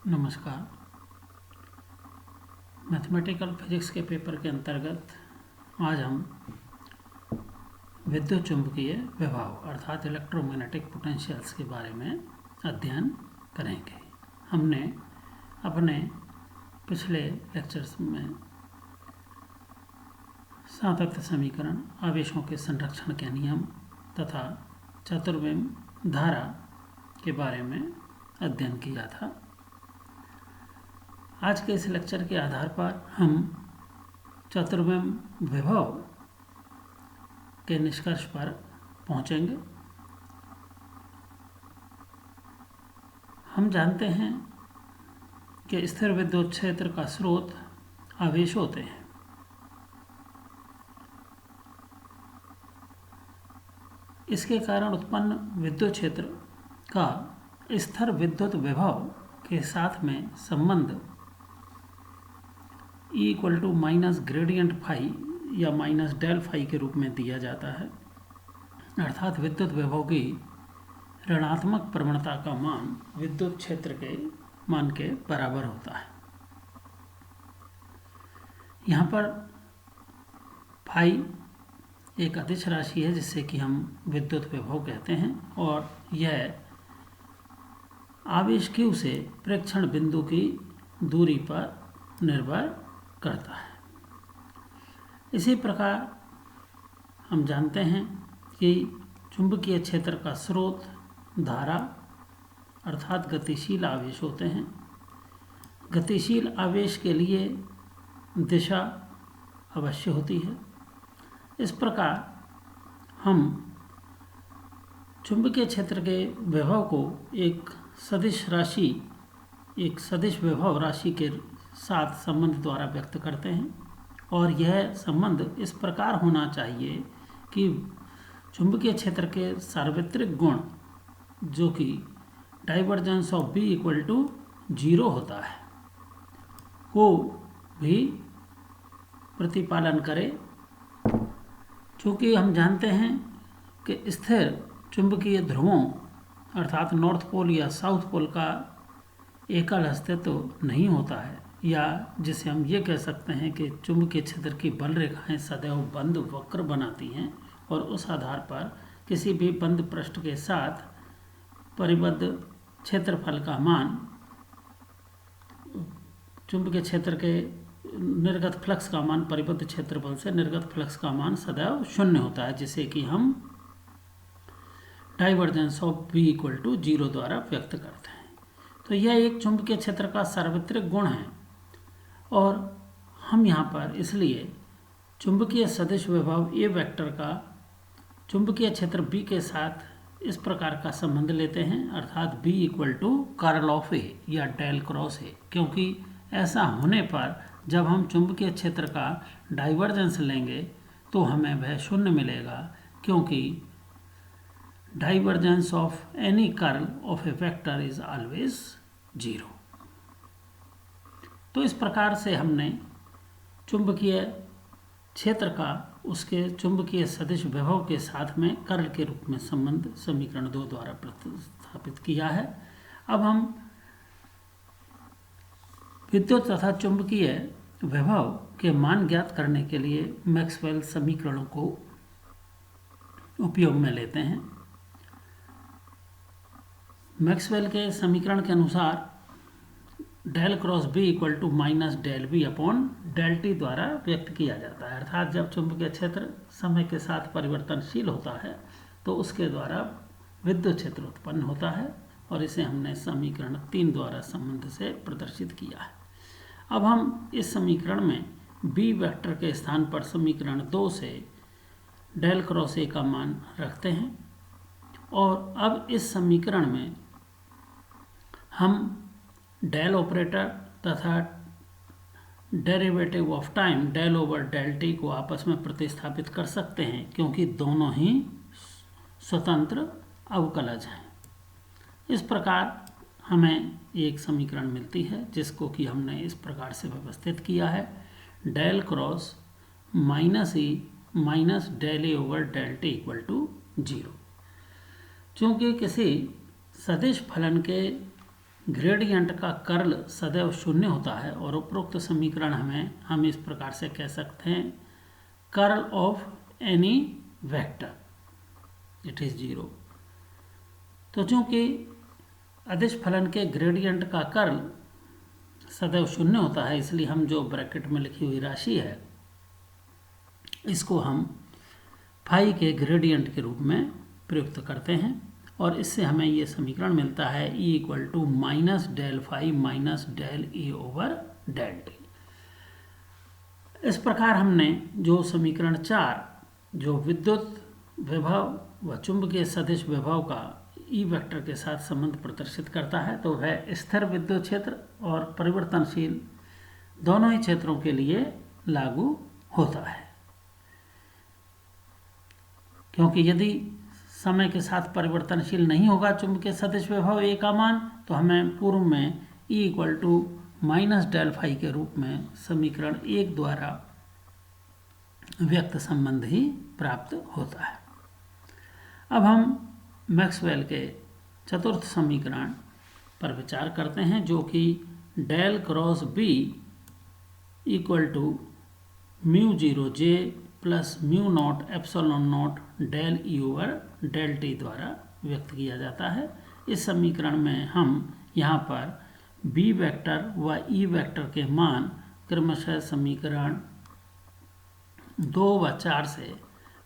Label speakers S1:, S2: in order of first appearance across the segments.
S1: नमस्कार। Mathematical physics के paper के अंतर्गत आज हम विद्युत चुंबकीय विभव अर्थात इलेक्ट्रोमैग्नेटिक पोटेंशियल्स के बारे में अध्ययन करेंगे। हमने अपने पिछले लेक्चर्स में सातत्य समीकरण, आवेशों के संरक्षण के नियम तथा चतुर्विम धारा के बारे में अध्ययन किया था। आज के इस लेक्चर के आधार पर हम चतुर्विम विभव के निष्कर्ष पर पहुंचेंगे। हम जानते हैं कि स्थिर विद्युत क्षेत्र का स्रोत आवेश होते हैं। इसके कारण उत्पन्न विद्युत क्षेत्र का स्थिर विद्युत विभव के साथ में संबंध E equal to minus gradient phi या माइनस डेल फाई के रूप में दिया जाता है, अर्थात विद्युत विभव की ऋणात्मक प्रवणता का मान विद्युत क्षेत्र के मान के बराबर होता है। यहाँ पर फाई एक अदिश राशि है जिससे कि हम विद्युत विभव कहते हैं और यह आवेश Q से प्रेक्षण बिंदु की दूरी पर निर्भर करता है। इसी प्रकार हम जानते हैं कि चुंबकीय क्षेत्र का स्रोत धारा अर्थात गतिशील आवेश होते हैं। गतिशील आवेश के लिए दिशा अवश्य होती है। इस प्रकार हम चुंबकीय क्षेत्र के विभव को एक सदिश विभव राशि के साथ संबंध द्वारा व्यक्त करते हैं और यह संबंध इस प्रकार होना चाहिए कि चुंबकीय क्षेत्र के सार्वत्रिक गुण जो कि divergence of B equal to 0 होता है को भी प्रतिपालन करे। चूँकि हम जानते हैं कि स्थिर चुंबकीय ध्रुवों अर्थात नॉर्थ पोल या साउथ पोल का एकल अस्तित्व नहीं होता है, या जिसे हम ये कह सकते हैं कि चुंबकीय क्षेत्र की बल रेखाएं सदैव बंद वक्र बनाती हैं और उस आधार पर किसी भी बंद पृष्ठ के साथ परिबद्ध क्षेत्रफल का मान चुंबकीय क्षेत्र के निर्गत फ्लक्स का मान परिबद्ध क्षेत्रफल से निर्गत फ्लक्स का मान सदैव शून्य होता है, जिसे कि हम divergence of B equal to 0 द्वारा व्यक्त करते हैं। तो यह एक चुंबकीय क्षेत्र का सार्वत्रिक गुण है और हम यहाँ पर इसलिए चुंबकीय सदिश विभव ए वेक्टर का चुंबकीय क्षेत्र बी के साथ इस प्रकार का संबंध लेते हैं, अर्थात B equal to curl of A या डेल क्रॉस ए, क्योंकि ऐसा होने पर जब हम चुंबकीय क्षेत्र का डाइवर्जेंस लेंगे तो हमें वह शून्य मिलेगा, क्योंकि divergence of any curl of A vector is always 0। तो इस प्रकार से हमने चुंबकीय क्षेत्र का उसके चुंबकीय सदिश विभव के साथ में कर्ल के रूप में संबंध समीकरण 2 द्वारा प्रतिस्थापित किया है। अब हम विद्युत तथा चुंबकीय विभव के मान ज्ञात करने के लिए मैक्सवेल समीकरणों को उपयोग में लेते हैं। मैक्सवेल के समीकरण के अनुसार del cross B equal to minus del B upon del t द्वारा व्यक्त किया जाता है, अर्थात जब चुंबकीय क्षेत्र समय के साथ परिवर्तनशील होता है तो उसके द्वारा विद्युत क्षेत्र उत्पन्न होता है और इसे हमने समीकरण 3 द्वारा संबंध से प्रदर्शित किया है। अब हम इस समीकरण में बी वेक्टर के स्थान पर समीकरण 2 से डेल क्रॉस ए का मान रखते हैं और अब इस समीकरण में हम डेल ऑपरेटर तथा derivative of time del over del t को आपस में प्रतिस्थापित कर सकते हैं, क्योंकि दोनों ही स्वतंत्र अवकलज हैं। इस प्रकार हमें एक समीकरण मिलती है जिसको कि हमने इस प्रकार से व्यवस्थित किया है, del cross minus E minus del A over del t equal to 0। चूँकि किसी सदिश फलन के ग्रेडियंट का कर्ल सदैव शून्य होता है और उपरोक्त समीकरण हम इस प्रकार से कह सकते हैं, curl of any vector it is 0। तो चूंकि अदिश फलन के ग्रेडियंट का कर्ल सदैव शून्य होता है, इसलिए हम जो ब्रैकेट में लिखी हुई राशि है इसको हम फाई के ग्रेडियंट के रूप में प्रयुक्त करते हैं और इससे हमें ये समीकरण मिलता है E equal to minus del phi minus del A over del t. इस प्रकार हमने जो समीकरण 4 जो विद्युत विभव व चुंबकीय सदिश विभव का ई वेक्टर के साथ संबंध प्रदर्शित करता है, तो वह स्थिर विद्युत क्षेत्र और परिवर्तनशील दोनों ही क्षेत्रों के लिए लागू होता है। क्योंकि यदि समय के साथ परिवर्तनशील नहीं होगा चुंबकीय सदिश विभव ए का मान, तो हमें पूर्व में E equal to minus del phi के रूप में समीकरण 1 द्वारा व्यक्त संबंध ही प्राप्त होता है। अब हम मैक्सवेल के चतुर्थ समीकरण पर विचार करते हैं, जो कि del cross B equal to mu 0 J plus mu not epsilon not del E over del t द्वारा व्यक्त किया जाता है। इस समीकरण में हम यहाँ पर बी वेक्टर व ई वेक्टर के मान क्रमशः समीकरण 2 व 4 से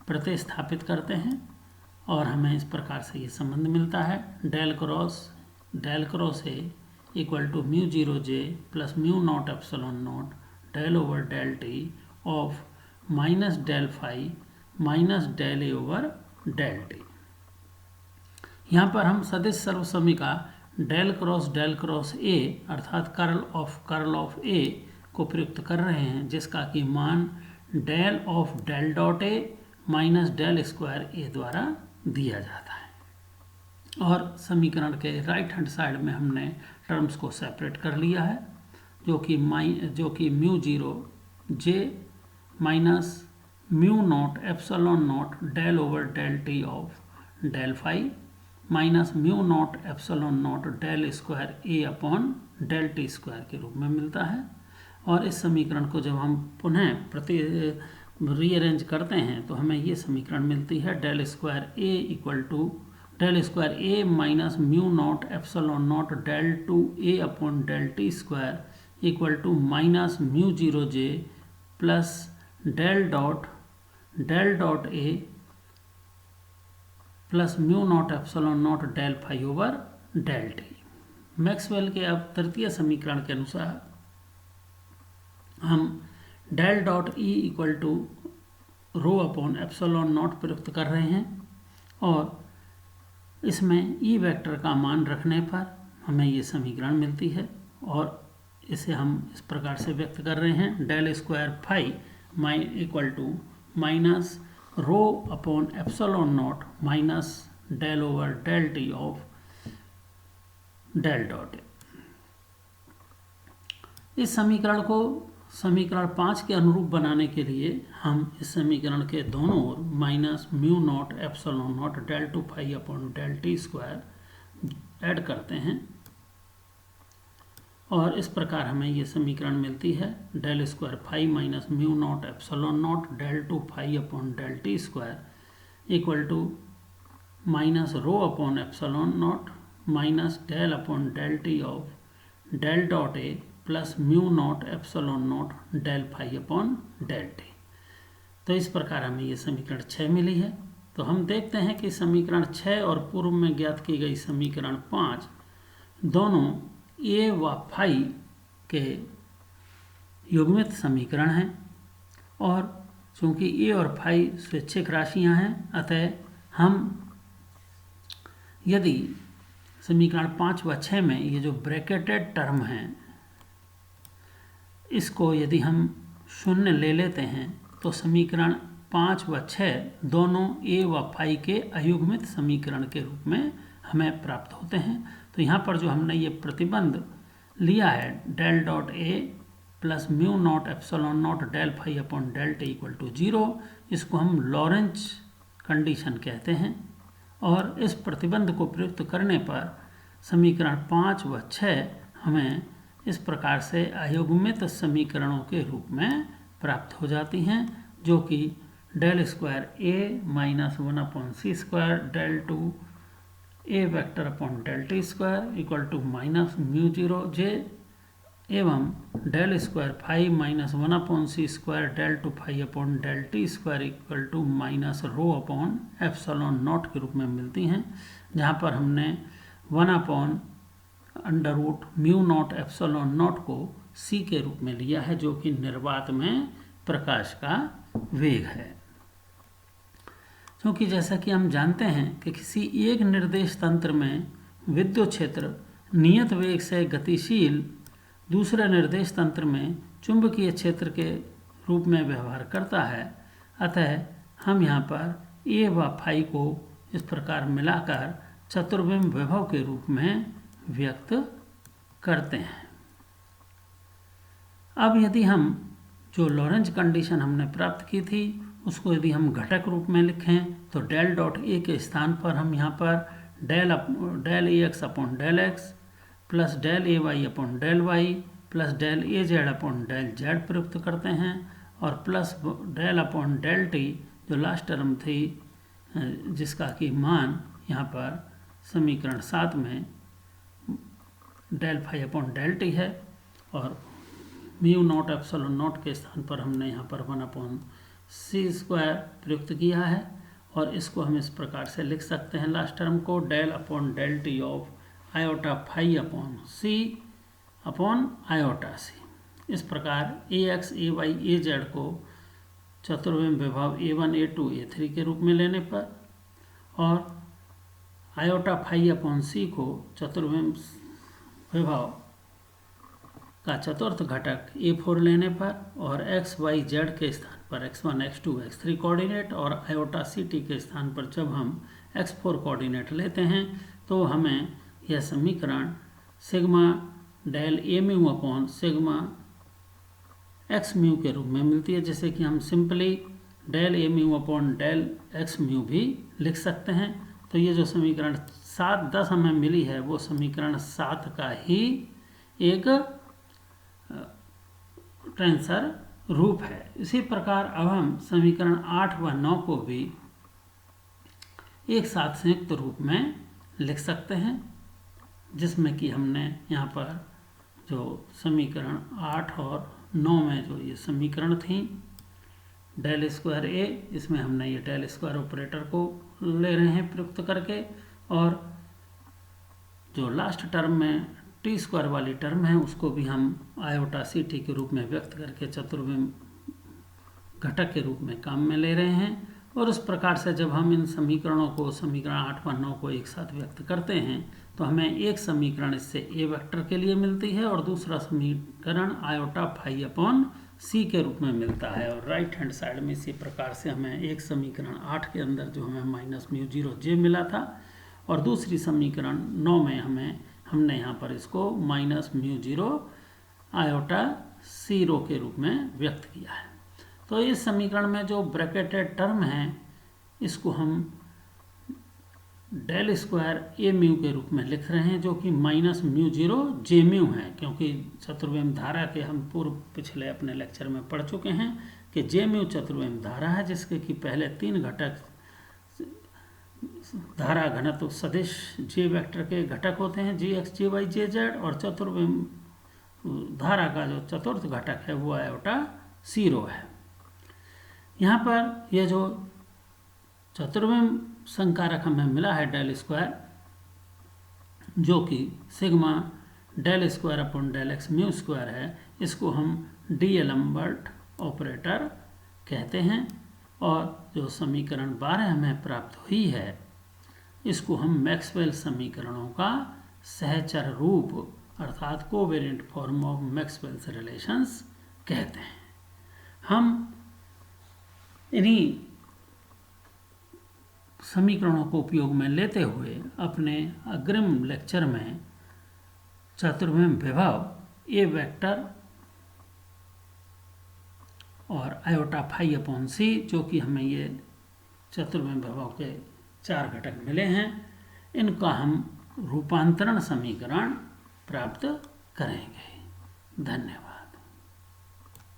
S1: प्रतिस्थापित करते हैं और हमें इस प्रकार से ये संबंध मिलता है, del cross A equal to mu 0 J plus mu not epsilon not del over del T of minus del phi minus del A over del t. यहाँ पर हम सदिश सर्वसमीका डेल क्रॉस ए अर्थात कर्ल ऑफ ए को प्रयुक्त कर रहे हैं, जिसका कि मान del of del dot A minus del square A द्वारा दिया जाता है। और समीकरण के राइट हैंड साइड में हमने टर्म्स को सेपरेट कर लिया है, जो कि mu 0 J minus mu not epsilon not del over del T of del phi minus mu not epsilon not del square A upon del T square के रूप में मिलता है। और इस समीकरण को जब हम पुनः रीअरेंज करते हैं तो हमें ये समीकरण मिलती है, del square A equal to del square A minus mu not epsilon not del two A upon del T square equal to minus mu 0 J plus del dot A plus mu not epsilon not del phi over del t. Maxwell के अब तृतीय समीकरण के अनुसार हम del dot E equal to rho upon epsilon naught प्रयुक्त कर रहे हैं और इसमें ई वेक्टर का मान रखने पर हमें ये समीकरण मिलती है और इसे हम इस प्रकार से व्यक्त कर रहे हैं, del square phi equal to minus rho upon epsilon naught minus del over del T of del dot A. इस समीकरण को समीकरण 5 के अनुरूप बनाने के लिए हम इस समीकरण के दोनों ओर minus mu not epsilon not del two phi upon del T square add करते हैं और इस प्रकार हमें ये समीकरण मिलती है, del square phi minus mu not epsilon not del two phi upon del T square equal to minus rho upon epsilon naught minus del upon del T of del dot A plus mu not epsilon not del phi upon del t. तो इस प्रकार हमें ये समीकरण 6 मिली है। तो हम देखते हैं कि समीकरण 6 और पूर्व में ज्ञात की गई समीकरण 5 दोनों ए व फाई के युग्मित समीकरण हैं और चूंकि ए और फाई स्वैच्छिक राशियां हैं, अतः हम यदि समीकरण 5 व 6 में ये जो ब्रैकेटेड टर्म हैं इसको यदि हम शून्य ले लेते हैं तो समीकरण 5 व 6 दोनों ए व फाई के अयुग्मित समीकरण के रूप में हमें प्राप्त होते हैं। तो यहाँ पर जो हमने ये प्रतिबंध लिया है, del dot A plus mu not epsilon not del phi upon del t equal to 0, इसको हम लॉरेंज कंडीशन कहते हैं और इस प्रतिबंध को प्रयुक्त करने पर समीकरण 5 व 6 हमें इस प्रकार से अयुग्मित समीकरणों के रूप में प्राप्त हो जाती हैं, जो कि del square A minus 1/c² del two A vector upon del T square equal to minus mu 0 J एवं del square phi minus 1/c² del two phi upon del T square equal to minus rho upon epsilon naught के रूप में मिलती हैं, जहाँ पर हमने 1/√μ0 epsilon not को c के रूप में लिया है, जो कि निर्वात में प्रकाश का वेग है। क्योंकि जैसा कि हम जानते हैं कि किसी एक निर्देश तंत्र में विद्युत क्षेत्र नियत वेग से गतिशील दूसरे निर्देश तंत्र में चुंबकीय क्षेत्र के रूप में व्यवहार करता है, अतः हम यहाँ पर ए व फाई को इस प्रकार मिलाकर चतुर्बिंब विभव के रूप में व्यक्त करते हैं। अब यदि हम जो लॉरेंज कंडीशन हमने प्राप्त की थी उसको यदि हम घटक रूप में लिखें तो डेल डॉट ए के स्थान पर हम यहाँ पर del A X upon del X plus del A Y upon del Y plus del A Z upon del Z प्रयुक्त करते हैं और plus del upon del T जो लास्ट टर्म थी जिसका कि मान यहाँ पर समीकरण 7 में del five upon del T है और म्यू नॉट एप्सिलॉन नॉट के स्थान पर हमने यहाँ पर 1/c² प्रयुक्त किया है और इसको हम इस प्रकार से लिख सकते हैं लास्ट टर्म को del upon del T of iota phi upon C upon iota C. इस प्रकार A X A Y A Z को चतुर्बिंब विभव A1 A2 A3 के रूप में लेने पर और आयोटा फाई अपॉन सी को चतुर्बिंब विभव का चतुर्थ घटक A4 लेने पर और एक्स वाई जेड के स्थान पर x1 x2 x3 कोऑर्डिनेट और आयोटा सी टी के स्थान पर जब हम x4 कोऑर्डिनेट लेते हैं तो हमें यह समीकरण sigma del A mu upon sigma X mu के रूप में मिलती है, जैसे कि हम simply del A mu upon del x mu भी लिख सकते हैं। तो ये जो समीकरण 7-10 हमें मिली है वो समीकरण 7 का ही एक टेंसर रूप है। इसी प्रकार अब हम समीकरण 8 व 9 को भी एक साथ संयुक्त रूप में लिख सकते हैं, जिसमें कि हमने यहाँ पर जो समीकरण 8 और 9 में जो ये समीकरण थी डेल स्क्वायर ए, इसमें हमने ये डेल स्क्वायर ऑपरेटर को ले रहे हैं प्रयुक्त करके और जो लास्ट टर्म में टी स्क्वायर वाली टर्म है उसको भी हम आयोटा सी टी के रूप में व्यक्त करके चतुर्बिंब घटक के रूप में काम में ले रहे हैं। और उस प्रकार से जब हम इन समीकरणों को समीकरण 8 व 9 को एक साथ व्यक्त करते हैं तो हमें एक समीकरण इससे ए वेक्टर के लिए मिलती है और दूसरा समीकरण आयोटा फाई अपॉन सी के रूप में मिलता है। और राइट हैंड साइड में इसी प्रकार से हमें एक समीकरण 8 के अंदर जो हमें माइनस म्यू 0 जे मिला था और दूसरी समीकरण 9 में हमने यहाँ पर इसको माइनस म्यू 0 आयोटा सी रो के रूप में व्यक्त किया है। तो इस समीकरण में जो ब्रैकेटेड टर्म है इसको हम डेल स्क्वायर ए म्यू के रूप में लिख रहे हैं, जो कि माइनस म्यू 0 जे म्यू है, क्योंकि चतुर्बिंब धारा के हम पूर्व पिछले अपने लेक्चर में पढ़ चुके हैं कि जे म्यू चतुर्बिंब धारा है जिसके कि पहले 3 घटक धारा घनत्व सदिश जे वेक्टर के घटक होते हैं जी एक्स जी वाई जे जेड और चतुर्बिंब धारा का जो चतुर्थ घटक है वो आयोटा सी रो है। यहाँ पर यह जो चतुर्बिंब संकारक हमें मिला है डेल स्क्वायर, जो कि sigma del square upon del x mu square है, इसको हम डीएलम्बर्ट ऑपरेटर कहते हैं। और जो समीकरण 12 हमें प्राप्त हुई है इसको हम मैक्सवेल समीकरणों का सहचर रूप अर्थात covariant form of Maxwell's relations कहते हैं। हम इन्हीं समीकरणों को उपयोग में लेते हुए अपने अग्रिम लेक्चर में चतुर्बिंब विभव ए वेक्टर और आयोटा फाई अपॉन सी, जो कि हमें ये चतुर्बिंब विभव के 4 घटक मिले हैं, इनका हम रूपांतरण समीकरण प्राप्त करेंगे। धन्यवाद।